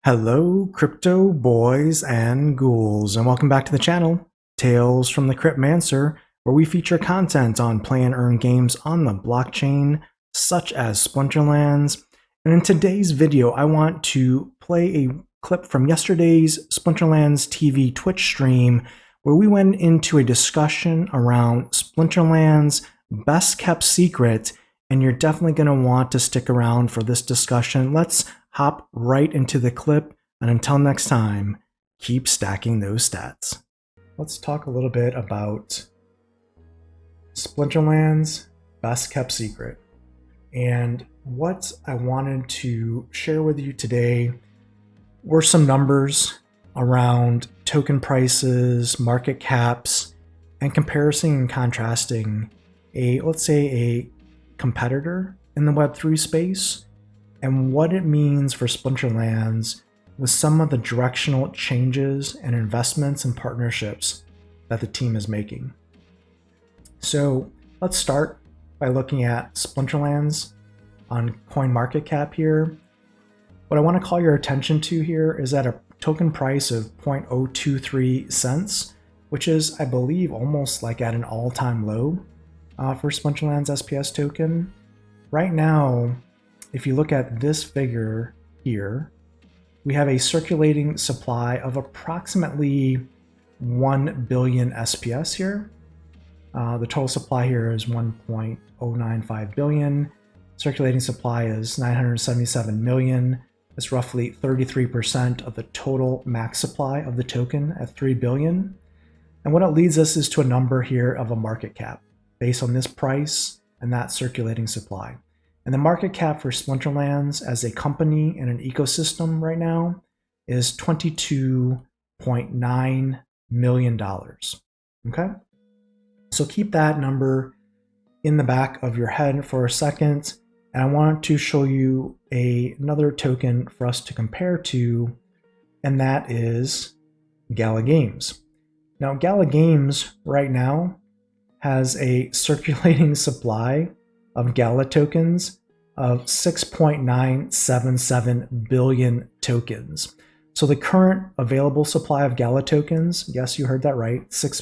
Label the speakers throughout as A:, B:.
A: Hello, crypto boys and ghouls, and welcome back to the channel, Tales from the Cryptmancer, where we feature content on play and earn games on the blockchain, such as Splinterlands. And in today's video, I want to play a clip from yesterday's Splinterlands TV Twitch stream, where we went into a discussion around Splinterlands Best Kept Secret, and you're definitely going to want to stick around for this discussion. Let's hop right into the clip, and until next time, keep stacking those stats. Let's talk a little bit about Splinterlands Best Kept Secret. And what I wanted to share with you today were some numbers around token prices, market caps, and comparison and contrasting let's say a competitor in the Web3 space and what it means for Splinterlands with some of the directional changes and investments and partnerships that the team is making. So let's start by looking at Splinterlands on CoinMarketCap here. What I want to call your attention to here is at a token price of 0.023 cents, which is, I believe, almost like at an all-time low for Splinterlands SPS token. Right now, if you look at this figure here, we have a circulating supply of approximately 1 billion SPS here. The total supply here is 1.095 billion. Circulating supply is 977 million. It's roughly 33% of the total max supply of the token at 3 billion. And what it leads us is to a number here of a market cap based on this price and that circulating supply. And the market cap for Splinterlands as a company and an ecosystem right now is $22.9 million. Okay? So keep that number in the back of your head for a second. And I want to show you another token for us to compare to, and that is Gala Games. Now, Gala Games right now has a circulating supply of Gala tokens of 6.977 billion tokens. So the current available supply of Gala tokens, yes, you heard that right,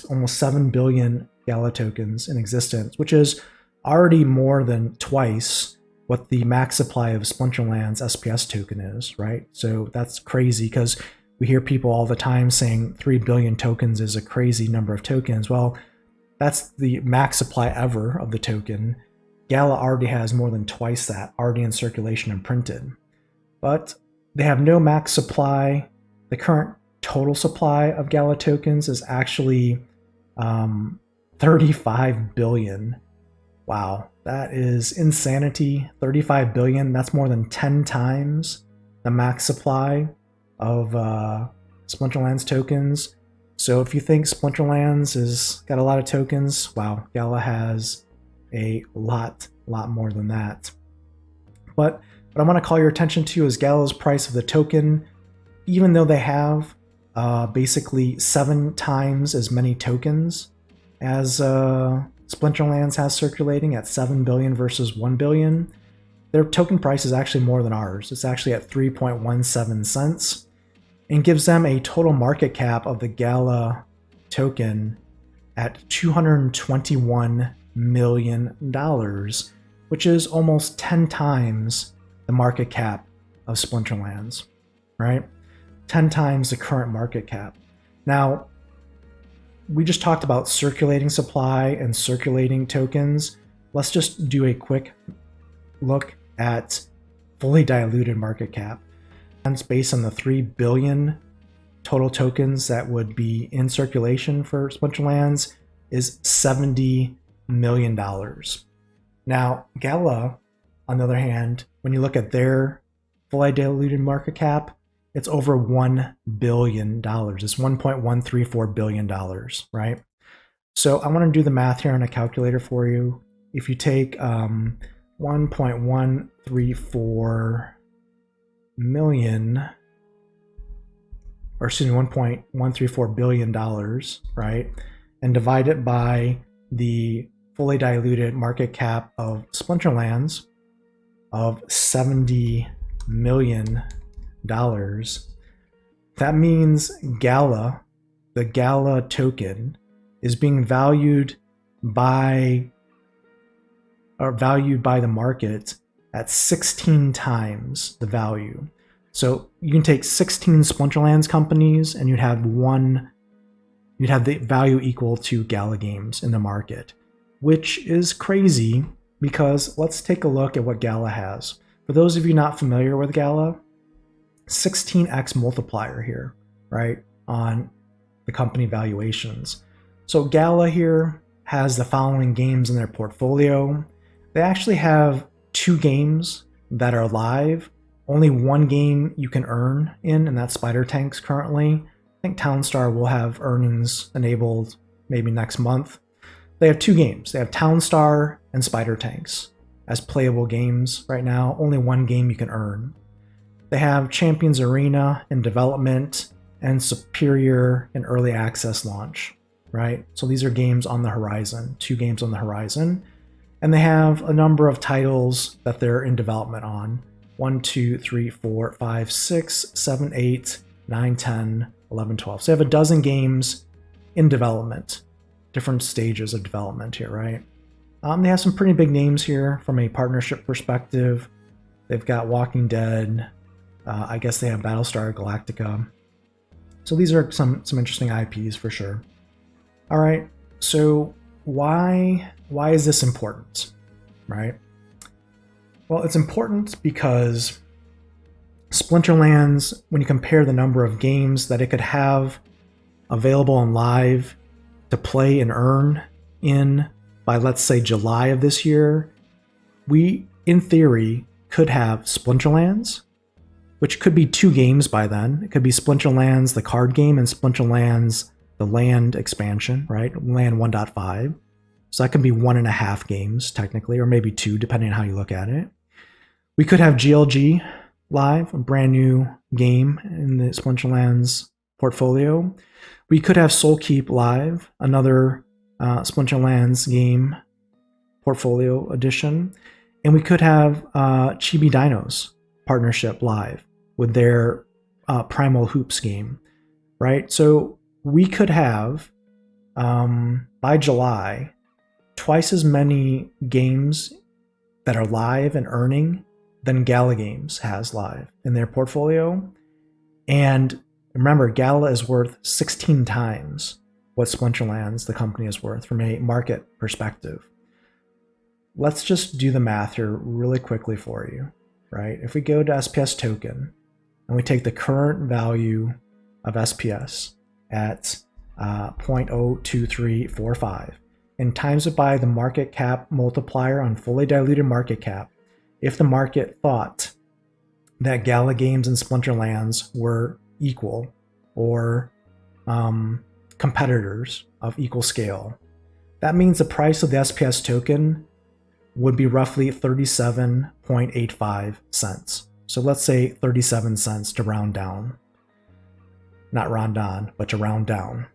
A: almost 7 billion Gala tokens in existence, which is already more than twice what the max supply of Splinterlands SPS token is, right? So that's crazy because we hear people all the time saying 3 billion tokens is a crazy number of tokens. Well, that's the max supply ever of the token. Gala already has more than twice that already in circulation and printed. But they have no max supply. The current total supply of Gala tokens is actually 35 billion. Wow, that is insanity. 35 billion, that's more than 10 times the max supply of Splinterlands tokens. So if you think Splinterlands has got a lot of tokens, wow, Gala has a lot more than that. But what I want to call your attention to is Gala's price of the token. Even though they have basically 7 times as many tokens as Splinterlands has circulating at 7 billion versus 1 billion, their token price is actually more than ours. It's actually at 3.17 cents and gives them a total market cap of the Gala token at $221 million, which is almost 10 times the market cap of Splinterlands, right? 10 times the current market cap. Now, we just talked about circulating supply and circulating tokens. Let's just do a quick look at fully diluted market cap. And it's based on the 3 billion total tokens that would be in circulation for Splinterlands is $70 million. Now, Gala, on the other hand, when you look at their fully diluted market cap, it's over $1 billion. It's $1.134 billion, right? So I want to do the math here on a calculator for you. If you take 1.134 million, or excuse me, $1.134 billion, right? And divide it by the fully diluted market cap of Splinterlands of $70 million, that means Gala, the Gala token, is being valued by the market at 16 times the value. So you can take 16 Splinterlands companies and you'd have the value equal to Gala Games in the market, which is crazy because let's take a look at what Gala has. For those of you not familiar with Gala, 16x multiplier here, right, on the company valuations. So Gala here has the following games in their portfolio. They actually have 2 games that are live. Only 1 game you can earn in, and that's Spider Tanks currently. I think Townstar will have earnings enabled maybe next month. They have 2 games. They have Townstar and Spider Tanks as playable games right now. Only 1 game you can earn. They have Champions Arena in development and Superior in early access launch, right? So these are games on the horizon, 2 games on the horizon. And they have a number of titles that they're in development on. 1, 2, 3, 4, 5, 6, 7, 8, 9, 10, 11, 12. So they have a dozen games in development, different stages of development here, right? They have some pretty big names here from a partnership perspective. They've got Walking Dead. I guess they have Battlestar Galactica. So these are some interesting IPs for sure. All right, so why is this important, right? Well, it's important because Splinterlands, when you compare the number of games that it could have available on live to play and earn in by, let's say, July of this year, we, in theory, could have Splinterlands, which could be 2 games by then. It could be Splinterlands, the card game, and Splinterlands, the land expansion, right? Land 1.5. So that could be 1.5 games, technically, or maybe 2, depending on how you look at it. We could have GLG live, a brand new game in the Splinterlands portfolio. We could have Soulkeep live, another Splinterlands game portfolio edition. And we could have Chibi Dinos partnership live with their Primal Hoops game, right? So we could have, by July, twice as many games that are live and earning than Gala Games has live in their portfolio. And remember, Gala is worth 16 times what Splinterlands, the company, is worth from a market perspective. Let's just do the math here really quickly for you, right? If we go to SPS token and we take the current value of SPS at 0.02345 and times it by the market cap multiplier on fully diluted market cap, if the market thought that Gala Games and Splinterlands were equal or competitors of equal scale, that means the price of the SPS token would be roughly 37.85 cents. So let's say 37 cents to round down. Not round on, but to round down.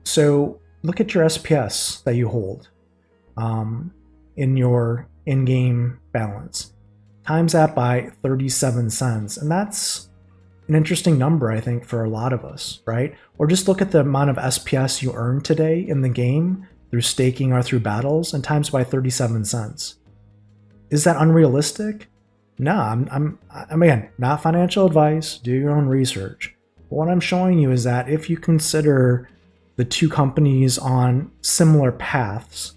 A: So look at your SPS that you hold in your in-game balance. Times that by 37 cents. And that's an interesting number, I think, for a lot of us, right? Or just look at the amount of SPS you earn today in the game through staking or through battles and times by 37 cents. Is that unrealistic? No, I'm again, not financial advice, do your own research. But what I'm showing you is that if you consider the 2 companies on similar paths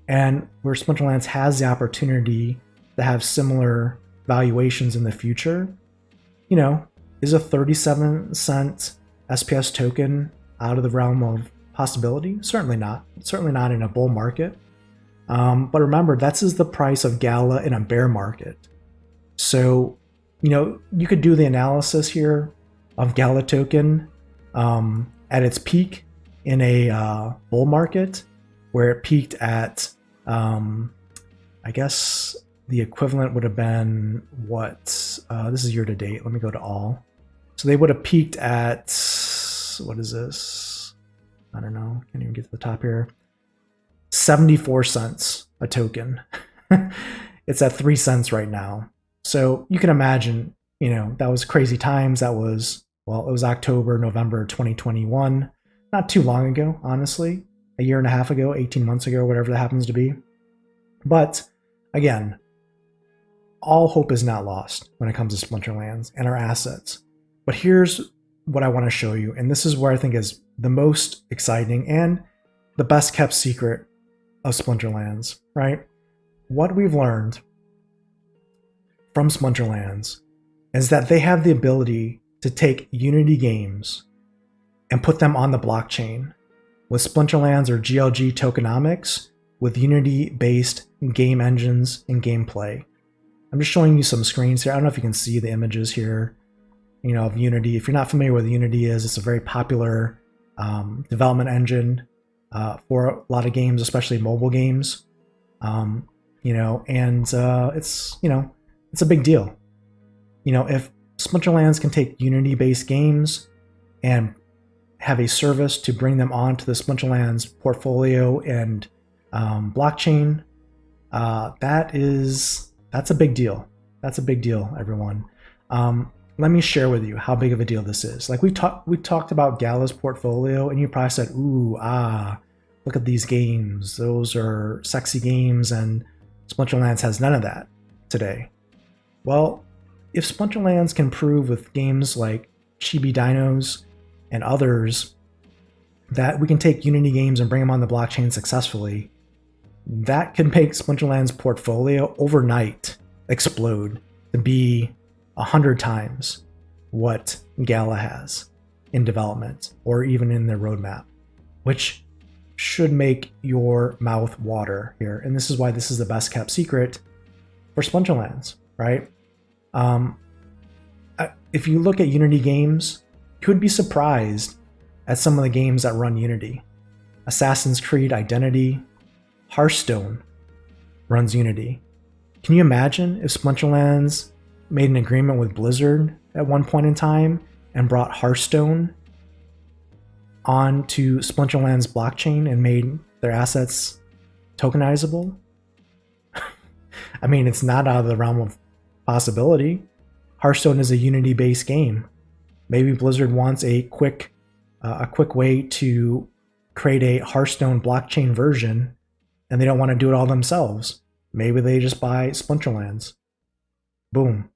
A: and where Splinterlands has the opportunity to have similar valuations in the future, you know, is a 37 cent SPS token out of the realm of possibility? Certainly not. Certainly not in a bull market. But remember, that's the price of Gala in a bear market. So, you know, you could do the analysis here of Gala token at its peak in a bull market, where it peaked at, I guess the equivalent would have been what? This is year to date. Let me go to all. So they would have peaked at, what is this? I don't know. Can't even get to the top here. 74 cents a token. It's at 3 cents right now. So you can imagine, you know, that was crazy times. That was Well, it was October, November 2021. Not too long ago, honestly. A year and a half ago, 18 months ago, whatever that happens to be. But again, all hope is not lost when it comes to Splinterlands and our assets. But here's what I want to show you, and this is where I think is the most exciting and the best kept secret of Splinterlands, right? What we've learned from Splinterlands is that they have the ability to take Unity games and put them on the blockchain with Splinterlands or GLG tokenomics with Unity-based game engines and gameplay. I'm just showing you some screens here. I don't know if you can see the images here, of Unity. If you're not familiar with what Unity is, it's a very popular development engine for a lot of games, especially mobile games. And it's a big deal. If Splinterlands can take Unity-based games and have a service to bring them onto the Splinterlands portfolio and blockchain, that's a big deal. That's a big deal, everyone. Let me share with you how big of a deal this is. Like we talked about Gala's portfolio, and you probably said, "Ooh, look at these games. Those are sexy games," and Splinterlands has none of that today. Well, if Splinterlands can prove with games like Chibi Dinos and others that we can take Unity games and bring them on the blockchain successfully, that can make Splinterlands' portfolio overnight explode to be 100 times what Gala has in development or even in their roadmap, which should make your mouth water here. And this is why this is the best kept secret for Splinterlands, right? If you look at Unity games, you would be surprised at some of the games that run Unity. Assassin's Creed Identity, Hearthstone runs Unity. Can you imagine if Splinterlands made an agreement with Blizzard at one point in time and brought Hearthstone onto Splinterlands blockchain and made their assets tokenizable? I mean, it's not out of the realm of possibility. Hearthstone is a Unity-based game. Maybe Blizzard wants a quick way to create a Hearthstone blockchain version, and they don't want to do it all themselves. Maybe they just buy Splinterlands. Boom.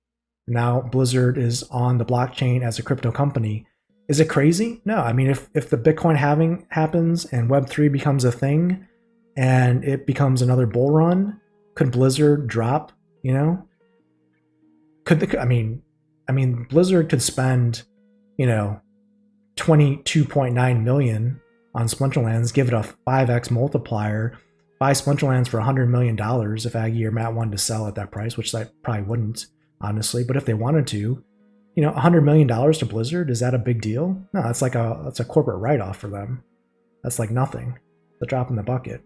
A: Now Blizzard is on the blockchain as a crypto company. Is it crazy? No. I mean, if the Bitcoin halving happens and Web3 becomes a thing and it becomes another bull run, could Blizzard drop, I mean, Blizzard could spend, 22.9 million on Splinterlands, give it a 5x multiplier, buy Splinterlands for $100 million if Aggie or Matt wanted to sell at that price, which I probably wouldn't, honestly. But if they wanted to, $100 million to Blizzard, is that a big deal? No, that's a corporate write-off for them. That's like nothing. The drop in the bucket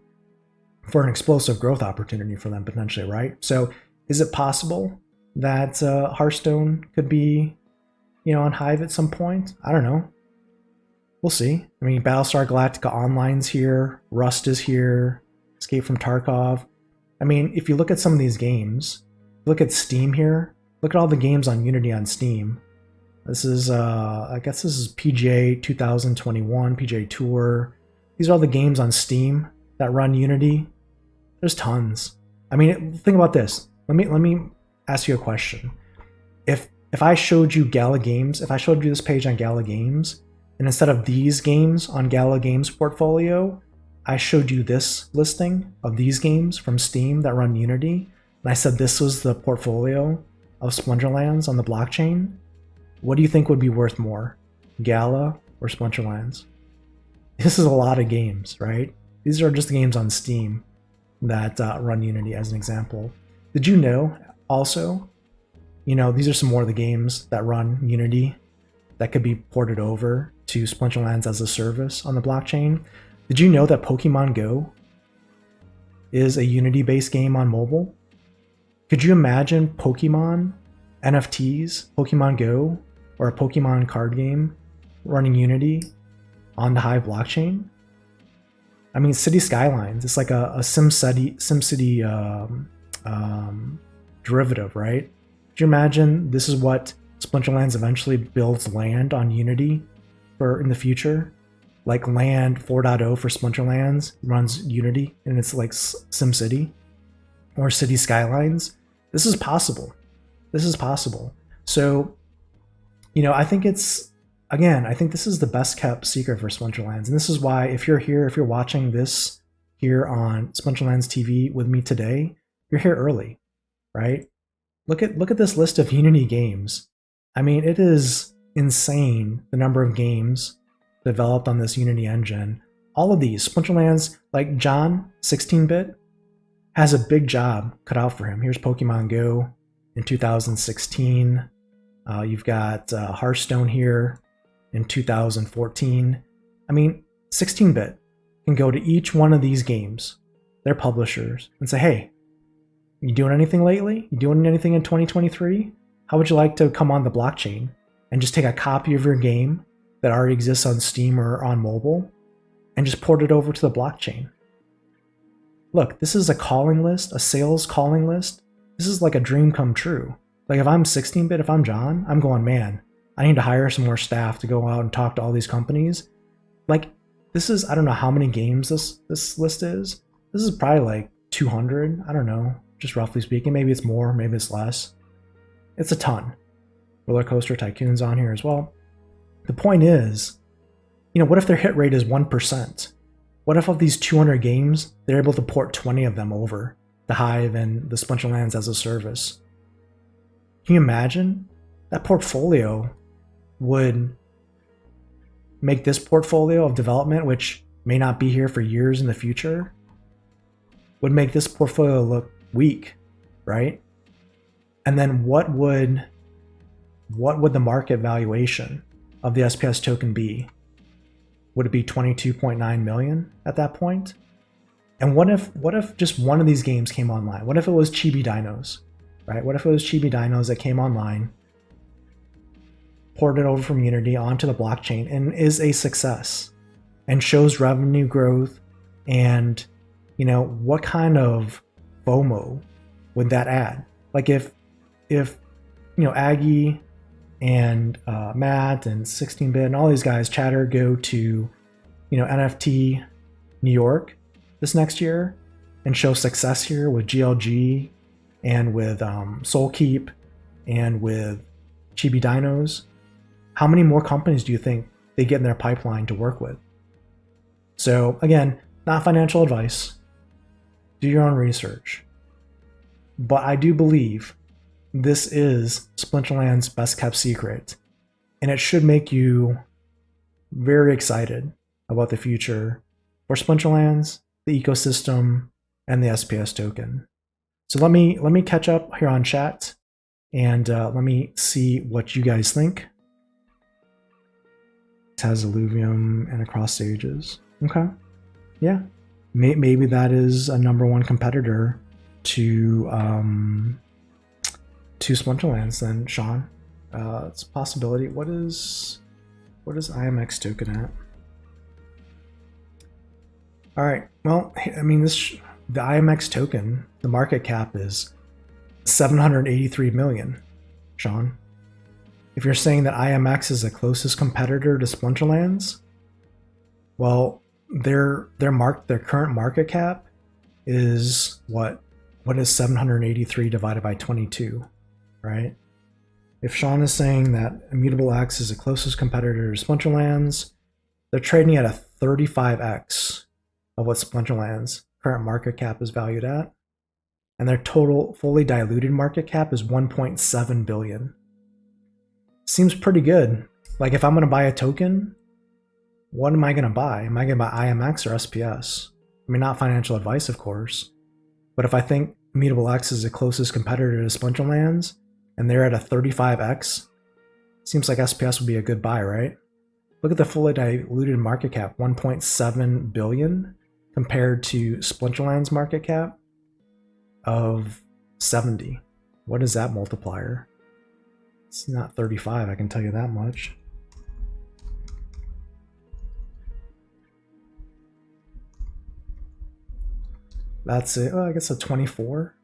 A: for an explosive growth opportunity for them potentially, right? So is it possible that Hearthstone could be, on Hive at some point? I don't know. We'll see. I mean, Battlestar Galactica Online's here. Rust is here. Escape from Tarkov. I mean, if you look at some of these games, look at Steam here. Look at all the games on Unity on Steam. This is, I guess this is PGA 2021, PGA Tour. These are all the games on Steam that run Unity. There's tons. I mean, think about this. Let me ask you a question. If I showed you Gala Games, if I showed you this page on Gala Games, and instead of these games on Gala Games portfolio, I showed you this listing of these games from Steam that run Unity, and I said this was the portfolio of Splinterlands on the blockchain, what do you think would be worth more, Gala or Splinterlands? This is a lot of games, right? These are just the games on Steam that run Unity as an example. Did you know also, these are some more of the games that run Unity that could be ported over to Splinterlands as a service on the blockchain. Did you know that Pokemon Go is a Unity-based game on mobile? Could you imagine Pokemon NFTs, Pokemon Go, or a Pokemon card game running Unity on the Hive blockchain? I mean, City Skylines, it's like a SimCity derivative, right? Could you imagine this is what Splinterlands eventually builds land on Unity for in the future. Like Land 4.0 for Splinterlands runs Unity, and it's like SimCity or City Skylines. This is possible. This is possible. So, you know, I think it's, again, I think this is the best kept secret for Splinterlands. And this is why, if you're here, if you're watching this here on Splinterlands TV with me today, you're here early, right? Look at this list of Unity games. I mean, it is insane the number of games developed on this Unity engine. All of these Splinterlands, like John 16-bit has a big job cut out for him. Here's Pokemon Go in 2016. You've got Hearthstone here in 2014. I mean, 16-bit can go to each one of these games, their publishers, and say, hey, you doing anything lately? You doing anything in 2023? How would you like to come on the blockchain and just take a copy of your game that already exists on Steam or on mobile and just port it over to the blockchain? Look, this is a calling list, a sales calling list. This is like a dream come true. Like if I'm 16-bit, if I'm John, I'm going, man, I need to hire some more staff to go out and talk to all these companies. Like this is, I don't know how many games this list is. This is probably like 200. I don't know, just roughly speaking. Maybe it's more, maybe it's less. It's a ton. Roller Coaster Tycoon's on here as well. The point is, you know, what if their hit rate is 1%? What if of these 200 games, they're able to port 20 of them over the Hive and the Splinterlands as a service? Can you imagine? That portfolio would make this portfolio of development, which may not be here for years in the future, would make this portfolio look weak, right? And then what would the market valuation of the SPS token be? Would it be 22.9 million at that point? And what if just one of these games came online? What if it was Chibi Dinos, right? What if it was Chibi Dinos that came online, ported over from Unity onto the blockchain, and is a success and shows revenue growth? And, you know, what kind of FOMO would that add? Like if you know, Aggie and Matt and 16-bit and all these guys, Chatter, go to, you know, NFT New York this next year and show success here with GLG and with Soulkeep and with Chibi Dinos, how many more companies do you think they get in their pipeline to work with? So again, not financial advice. Do your own research. But I do believe this is Splinterland's best kept secret, and it should make you very excited about the future for Splinterlands, the ecosystem, and the SPS token. So let me catch up here on chat, and let me see what you guys think. It has Illuvium and Across Stages. Okay, yeah, maybe that is a #1 competitor to Splinterlands then, Sean. It's a possibility. What is IMX token at? All right. Well, I mean, the IMX token, the market cap is 783 million, Sean. If you're saying that IMX is the closest competitor to Splinterlands, well, their current market cap is what is 783 divided by 22, right? If Sean is saying that Immutable X is the closest competitor to Splinterlands, they're trading at a 35x of what Splinterlands' current market cap is valued at, and their total fully diluted market cap is 1.7 billion. Seems pretty good. Like if I'm going to buy a token, what am I going to buy? Am I going to buy IMX or SPS? I mean, not financial advice, of course, but if I think Immutable X is the closest competitor to Splinterlands, and they're at a 35x, seems like SPS would be a good buy, right? Look at the fully diluted market cap, 1.7 billion, compared to Splinterlands market cap of 70. What is that multiplier? It's not 35, I can tell you that much. That's it. Oh, I guess a 24.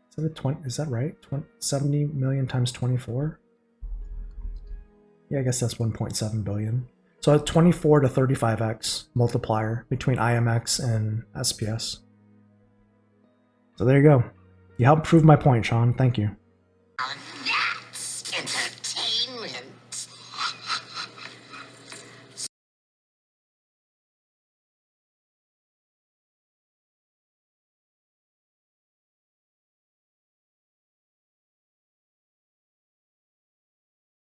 A: Is that a 20? Is that right? 70 million times 24. Yeah, I guess that's 1.7 billion. So a 24 to 35x multiplier between IMX and SPS. So there you go. You helped prove my point, Sean. Thank you.